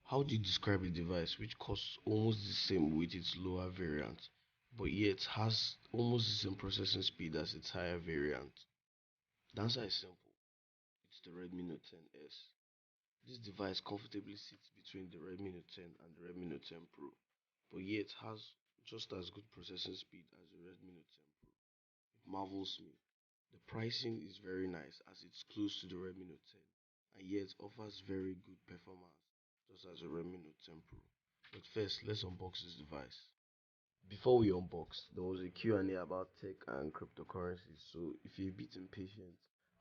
How do you describe a device which costs almost the same with its lower variant, but yet has almost the same processing speed as its higher variant? The answer is simple. It's the Redmi Note 10s. This device comfortably sits between the Redmi Note 10 and the Redmi Note 10 Pro, but yet has just as good processing speed as the Redmi Note 10 Pro. It marvels me. The pricing is very nice as it's close to the Redmi Note 10 and yet offers very good performance just as the Redmi Note 10 Pro. But first, let's unbox this device. Before we unbox, there was a Q&A about tech and cryptocurrencies, so if you're a bit impatient,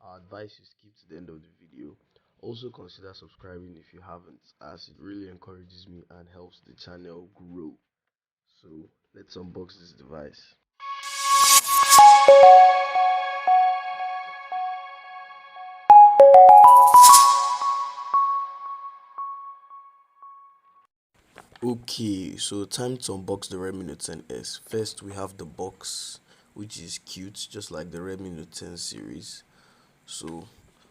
I advise you skip to the end of the video. Also consider subscribing if you haven't, as it really encourages me and helps the channel grow. So let's unbox this device. Okay, so time to unbox the Redmi Note 10s. First, we have the box, which is cute, just like the Redmi Note 10 series. So,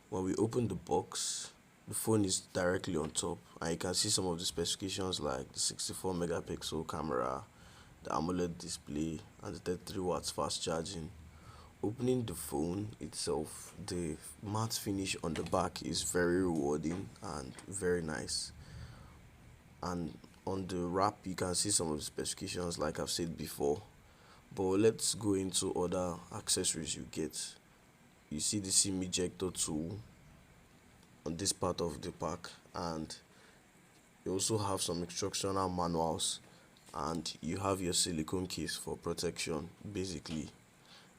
when we open the box, the phone is directly on top, and you can see some of the specifications like the 64 megapixel camera, the AMOLED display, and the 33 watts fast charging. Opening the phone itself, the matte finish on the back is very rewarding and very nice. And on the wrap you can see some of the specifications like I've said before, but let's go into other accessories you get. You see the SIM ejector tool on this part of the pack, and you also have some instructional manuals, and you have your silicone case for protection. Basically,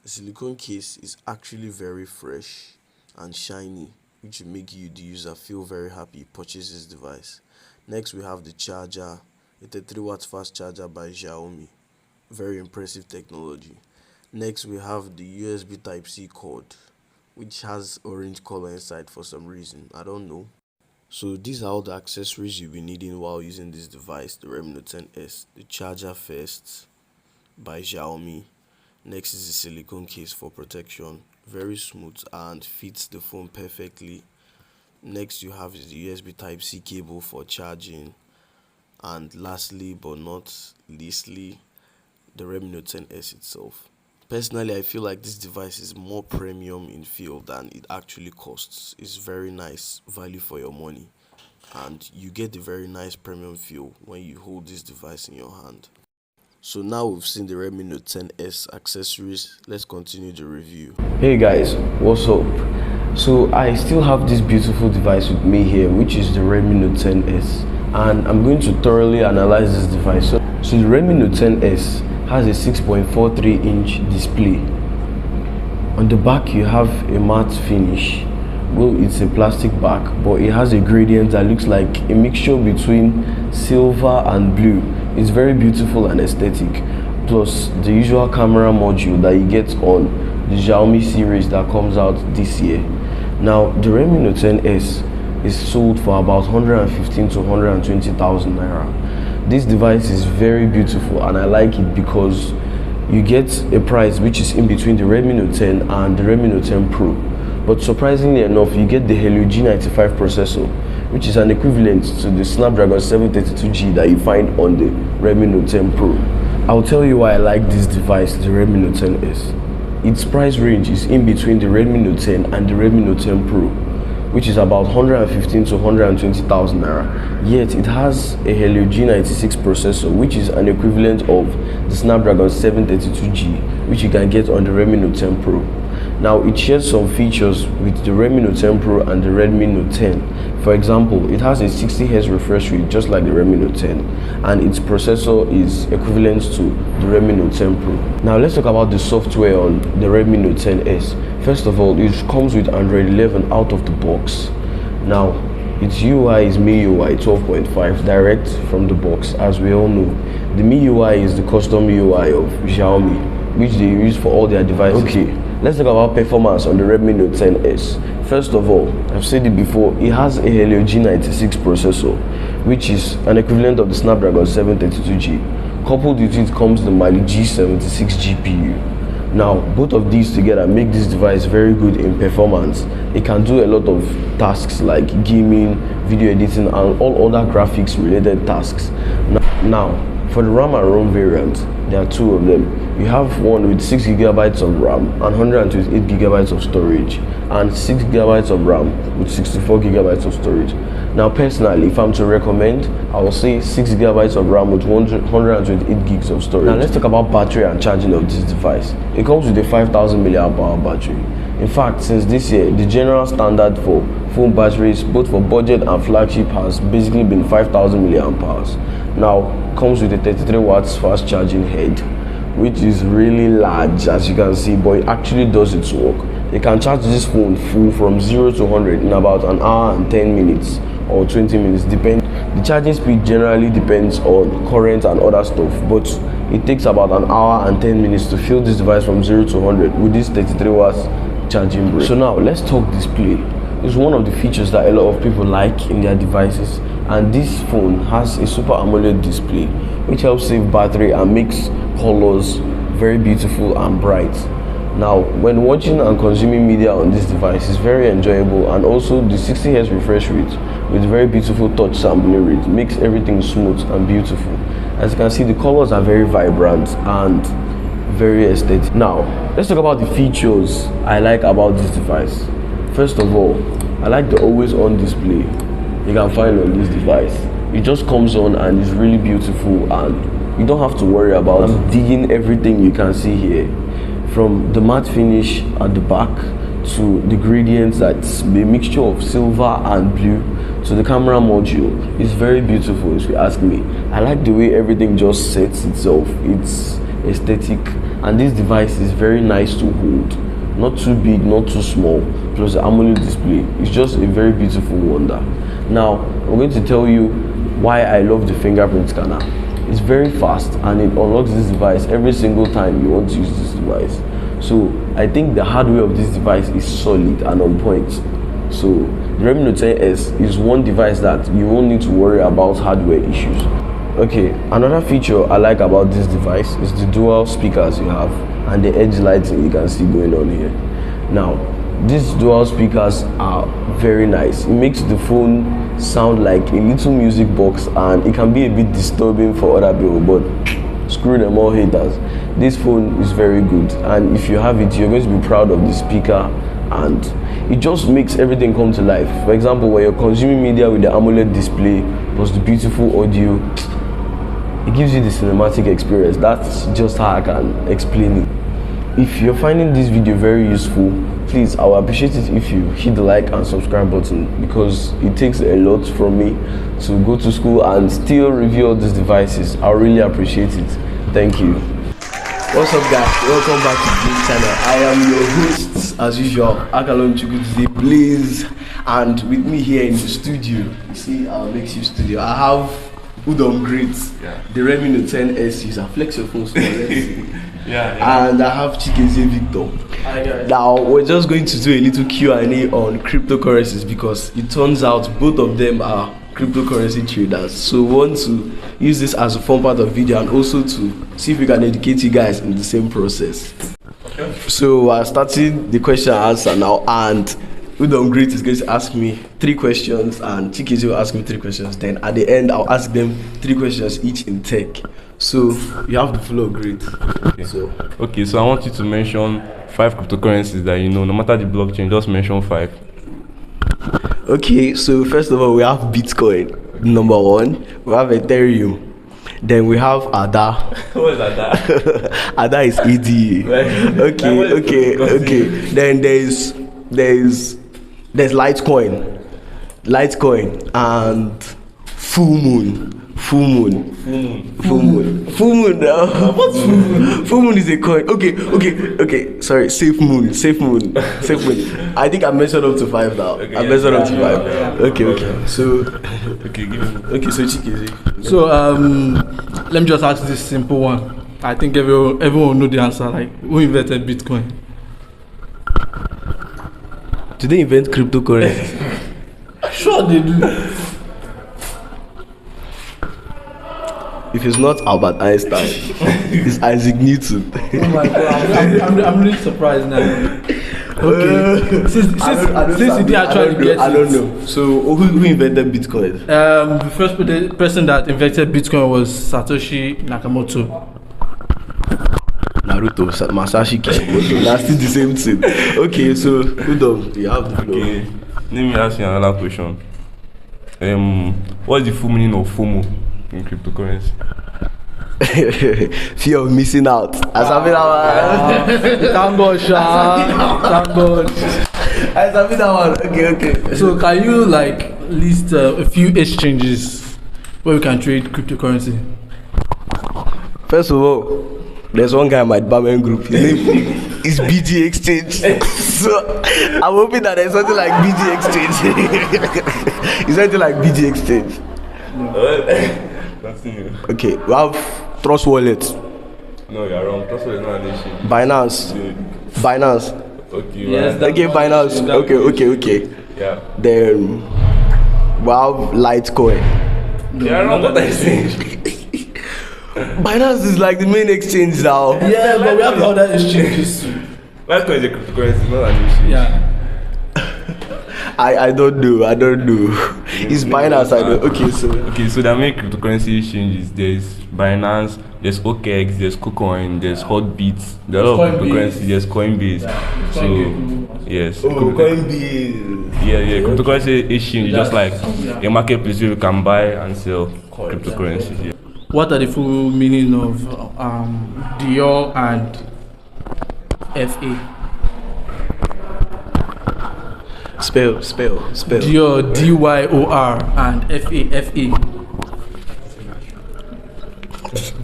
the silicone case is actually very fresh and shiny, which will make you, the user, feel very happy purchase this device. Next, we have the charger, a 33 watt fast charger by Xiaomi. Very impressive technology. Next, we have the USB Type-C cord, which has orange color inside for some reason. I don't know. So these are all the accessories you'll be needing while using this device, the Redmi Note 10s. The charger first by Xiaomi. Next is the silicone case for protection. Very smooth and fits the phone perfectly. Next, you have the USB Type-C cable for charging, and lastly but not leastly, the Redmi Note 10s itself. Personally, I feel like this device is more premium in feel than it actually costs. It's very nice value for your money, and you get a very nice premium feel when you hold this device in your hand. So now we've seen the Redmi Note 10s accessories, let's continue the review. Hey guys, what's up? So I still have this beautiful device with me here, which is the Redmi Note 10s, and I'm going to thoroughly analyze this device. So the Redmi Note 10s has a 6.43-inch display. On the back you have a matte finish. Well, it's a plastic back, but it has a gradient that looks like a mixture between silver and blue. It's very beautiful and aesthetic, plus the usual camera module that you get on the Xiaomi series that comes out this year. Now the Redmi Note 10s is sold for about 115 to 120,000 naira. This device is very beautiful and I like it because you get a price which is in between the Redmi Note 10 and the Redmi Note 10 Pro. But surprisingly enough, you get the Helio G95 processor, which is an equivalent to the Snapdragon 732G that you find on the Redmi Note 10 Pro. I'll tell you why I like this device, the Redmi Note 10s. Its price range is in between the Redmi Note 10 and the Redmi Note 10 Pro, which is about 115 to 120,000 naira. Yet it has a Helio G96 processor, which is an equivalent of the Snapdragon 732G, which you can get on the Redmi Note 10 Pro. Now it shares some features with the Redmi Note 10 Pro and the Redmi Note 10. For example, it has a 60Hz refresh rate just like the Redmi Note 10, and its processor is equivalent to the Redmi Note 10 Pro. Now let's talk about the software on the Redmi Note 10s. First of all, it comes with Android 11 out of the box. Now its UI is MIUI 12.5 direct from the box. As we all know, the MIUI is the custom UI of Xiaomi, which they use for all their devices. Okay, let's talk about performance on the Redmi Note 10s. First of all, I've said it before, it has a Helio G96 processor, which is an equivalent of the Snapdragon 732G. Coupled with it comes the Mali G76 GPU. Now, both of these together make this device very good in performance. It can do a lot of tasks like gaming, video editing, and all other graphics related tasks. Now, for the RAM and ROM variant, there are two of them. You have one with 6 gigabytes of RAM and 128 gigabytes of storage, and 6 gigabytes of RAM with 64 gigabytes of storage. Now, personally, if I'm to recommend, I will say 6 gigabytes of RAM with 128 gigs of storage. Now, let's talk about battery and charging of this device. It comes with a 5000 milliamp hour battery. In fact, since this year, the general standard for phone batteries, both for budget and flagship, has basically been 5000 milliamp hours. Now, comes with a 33 watts fast charging head, which is really large, as you can see, but it actually does its work. You can charge this phone full from 0 to 100 in about an hour and 10 minutes or 20 minutes, depend. The charging speed generally depends on current and other stuff, but it takes about an hour and 10 minutes to fill this device from 0 to 100 with this 33 watts charging brick. So now let's talk display. It's one of the features that a lot of people like in their devices, and this phone has a Super AMOLED display which helps save battery and makes colors very beautiful and bright. Now, when watching and consuming media on this device is very enjoyable, and also the 60Hz refresh rate with very beautiful touch sampling rate makes everything smooth and beautiful. As you can see, the colors are very vibrant and very aesthetic. Now, let's talk about the features I like about this device. First of all, I like the always on display you can find on this device. It just comes on and is really beautiful, and you don't have to worry about digging everything you can see here. From the matte finish at the back to the gradients, that's a mixture of silver and blue, to the camera module. It's very beautiful, if you ask me. I like the way everything just sets itself. It's aesthetic, and this device is very nice to hold. Not too big, not too small. Plus the AMOLED display. It's just a very beautiful wonder. Now, I'm going to tell you why I love the fingerprint scanner. It's very fast, and it unlocks this device every single time you want to use this device. So I think the hardware of this device is solid and on point. So the Redmi Note 10S is one device that you won't need to worry about hardware issues. Okay, another feature I like about this device is the dual speakers you have and the edge lighting you can see going on here. Now, these dual speakers are very nice. It makes the phone sound like a little music box, and it can be a bit disturbing for other people, but screw them all haters. This phone is very good, and if you have it, you're going to be proud of the speaker, and it just makes everything come to life. For example, when you're consuming media with the AMOLED display plus the beautiful audio, it gives you the cinematic experience. That's just how I can explain it. If you're finding this video very useful, please, I would appreciate it if you hit the like and subscribe button, because it takes a lot from me to go to school and still review all these devices. I really appreciate it. Thank you. What's up, guys? Welcome back to this channel. I am your host, as usual, Akalon Chukwueze, please. And with me here in the studio, you see our makeshift studio, I have Udom Great, the Redmi Note 10S user. Flex your phone, so let's see. And I have Chikeze Victor. Hi guys. Now we're just going to do a little Q&A on cryptocurrencies, because it turns out both of them are cryptocurrency traders. So we want to use this as a fun part of video, and also to see if we can educate you guys in the same process. Okay. So we're starting the question and answer now, and Udom Great is going to ask me 3 questions, and Chikeze will ask me 3 questions. Then at the end, I'll ask them 3 questions each in tech. So you have the flow, Great. Okay, so I want you to mention 5 cryptocurrencies that you know, no matter the blockchain, just mention 5. Okay, so first of all, we have Bitcoin, number 1. We have Ethereum. Then we have ADA. What is ADA? ADA is EDA. Okay. Then there's Litecoin, and Full Moon. Full Moon. What's Full Moon? Full Moon is a coin. Okay. Sorry, Safe Moon. I think I measured up to 5 now. Okay, I measured up to 5. Okay. So give me. Okay, so Chikeze. So let me just ask this simple one. I think everyone will know the answer. Like, who invented Bitcoin? Did they invent cryptocurrency? Sure they do. if it's not Albert Einstein, it's Isaac Newton. Oh my god, I'm really surprised now. Okay, since you didn't actually get it. I don't know. So who invented Bitcoin? The first person that invented Bitcoin was Satoshi Nakamoto. Naruto, Masashi Kishimoto. That's still the same thing. Okay, so you have the floor. Okay, let me ask you another question. What's the full meaning of FOMO in cryptocurrency? Fear of missing out. Thank God, Sha. Thank God. Okay. So can you like list a few exchanges where we can trade cryptocurrency? First of all, there's one guy in my department group. His name is BG Exchange. So I'm hoping that there's something like BG Exchange. Is something like BG Exchange? Continue. Okay, we have Trust Wallet, No, you're wrong. Trust is not an issue. Binance. Okay, Yes, right. that- Okay, Binance. Okay. Yeah. Then we have Litecoin. You're wrong. What I saying? Binance is like the main exchange now. Yeah, but we have other exchanges too. Litecoin is a cryptocurrency, not an issue. Yeah. I don't know. It's Binance. I know. Okay, so there are many cryptocurrency exchanges. There's Binance, there's OKX, there's KuCoin, there's Hotbit. There are a lot of Coinbase. cryptocurrency. There's Coinbase. Yeah. So yes. Coinbase. Yeah. Cryptocurrency exchange is just like a marketplace where you can buy and sell cryptocurrencies. Yeah. What are the full meaning of Dior and FA? Spell. Dior, DYOR, and FA.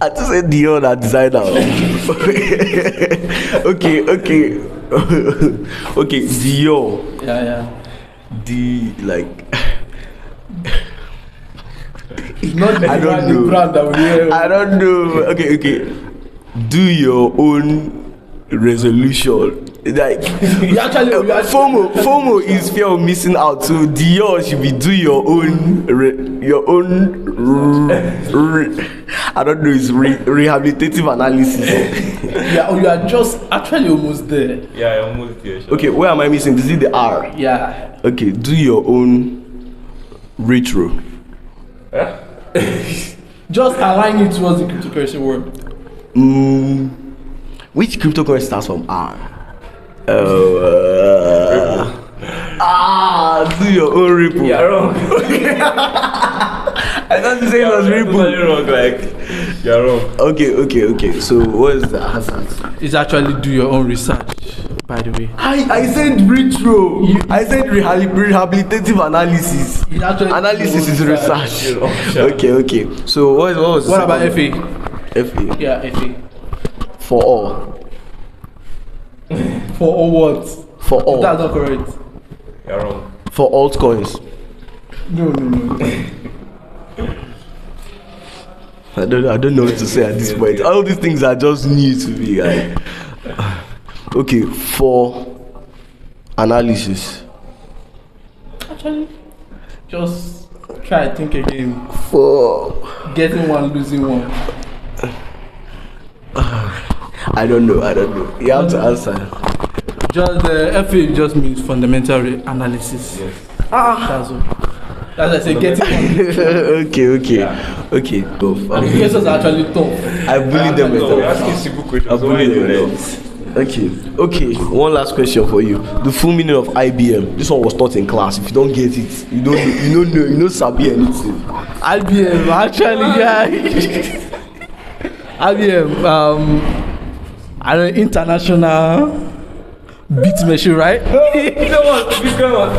I just said Dior that designer. Okay, Dior. Yeah. It's not the I don't know. brand that we hear. I don't know. Okay. Do your own resolution. Like You actually FOMO is fear of missing out. So Dior should be do your own I don't know. It's rehabilitative analysis. Yeah, you are just actually almost there. Yeah, almost there. Sure. Okay, where am I missing? Is it the R? Yeah. Okay, do your own retro. Just align it towards the cryptocurrency world. Which cryptocurrency starts from R? Do your own Ripple. You're wrong. I thought you said it was Ripple. You're wrong. Like you're wrong. Okay. So what is the answer? It's actually do your own research, by the way. I said retro. I said rehabilitative analysis. It's actually Analysis is research. You're wrong. Okay. So what was the What about second? FA? FA? Yeah, FA. For all. For all what? For all. That's not correct. You're wrong. For altcoins. No. I don't know what to say at this point. All these things are just new to me. Okay, for analysis. Actually, just try to think again. For Getting one, losing one. I don't know. You have to answer. Just FA just means fundamental analysis. Yes. That's all. As I say, getting one. Okay. Tough. And the questions are actually tough. I bullied them. No, we're asking simple questions. I bullied them. Okay. One last question for you. The full meaning of IBM. This one was taught in class. If you don't get it, you don't know sabi anything. IBM, actually, yeah. IBM, I know international beat machine, right? You know what? Bitcoin was.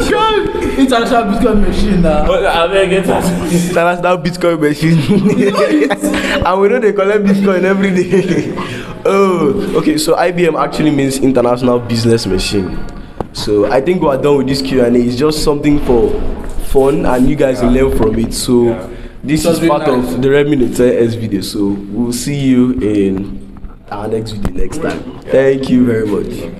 Sure, international Bitcoin machine now. But I beg it. International Bitcoin machine. And we know they collect Bitcoin every day. Oh, okay. So IBM actually means International Business Machine. So I think we are done with this Q&A. It's just something for fun, and you guys will learn from it. So this is part of the Redmi Note 10S video. So we'll see you in our next video next time. Thank you very much.